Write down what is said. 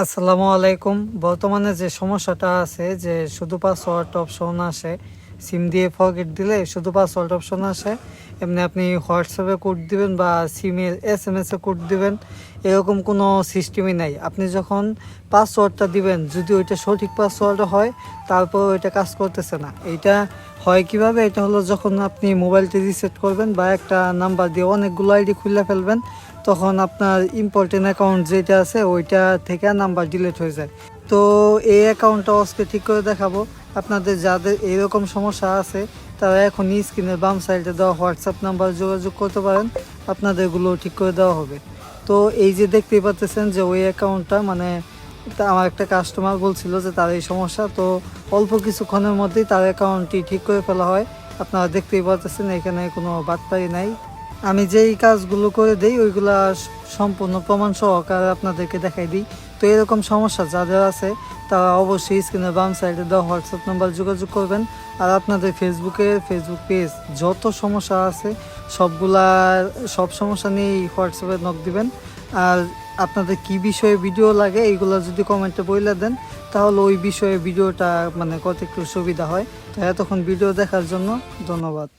আসসালামু আলাইকুম। বর্তমানে যে সমস্যাটা আছে যে শুধু পাসওয়ার্ড অপশন আসে, সিম দিয়ে ফরগেট দিলে শুধু পাসওয়ার্ড অপশন আসে। এমনি আপনি হোয়াটসঅ্যাপে কোড দিবেন বা সিমে SMS-এ কোড দিবেন, এরকম কোনো সিস্টেমই নাই। আপনি যখন পাসওয়ার্ডটা দিবেন, যদি ওইটা সঠিক পাসওয়ার্ড হয়, তারপর ওইটা কাজ করতেছে না। এইটা হয় কিভাবে? এটা হলো যখন আপনি মোবাইলটি রিসেট করবেন বা একটা নাম্বার দিয়ে অনেকগুলো আইডি খুলে ফেলবেন, তখন আপনার ইম্পর্টেন্ট অ্যাকাউন্ট যেটা আছে ওইটা থেকে নাম্বার ডিলিট হয়ে যায়। তো এই অ্যাকাউন্টটা আজকে ঠিক করে দেখাবো। আপনাদের যাদের এরকম সমস্যা আছে তারা এখন স্ক্রিনের বাম সাইডে দেওয়া হোয়াটসঅ্যাপ নাম্বার যোগাযোগ করতে পারেন, আপনাদেরগুলো ঠিক করে দেওয়া হবে। তো এই যে দেখতেই পাচ্ছেন যে ওই অ্যাকাউন্টটা মানে আমার একটা কাস্টমার বলছিল যে তার এই সমস্যা, তো অল্প কিছুক্ষণের মধ্যেই তার অ্যাকাউন্টটি ঠিক করে ফেলা হয়। আপনারা দেখতেই পাচ্ছেন এখানে কোনো বাটপারি নাই। আমি যেই কাজগুলো করে দিই ওইগুলা সম্পূর্ণ প্রমাণ সহকারে আপনাদেরকে দেখাই দিই। তো এরকম সমস্যা যাদের আছে তারা অবশ্যই স্ক্রিনের বাম সাইডে দেওয়া হোয়াটসঅ্যাপ নাম্বার যোগাযোগ করবেন। আর আপনাদের ফেসবুক পেজ যত সমস্যা আছে সব সমস্যা নিয়েই হোয়াটসঅ্যাপে নক দিবেন। আর আপনাদের কি বিষয়ে ভিডিও লাগে এইগুলো যদি কমেন্টে বলে দেন, তাহলে ওই বিষয়ে ভিডিওটা মানে কত একটু সুবিধা হয়। তো এতক্ষণ ভিডিও দেখার জন্য ধন্যবাদ।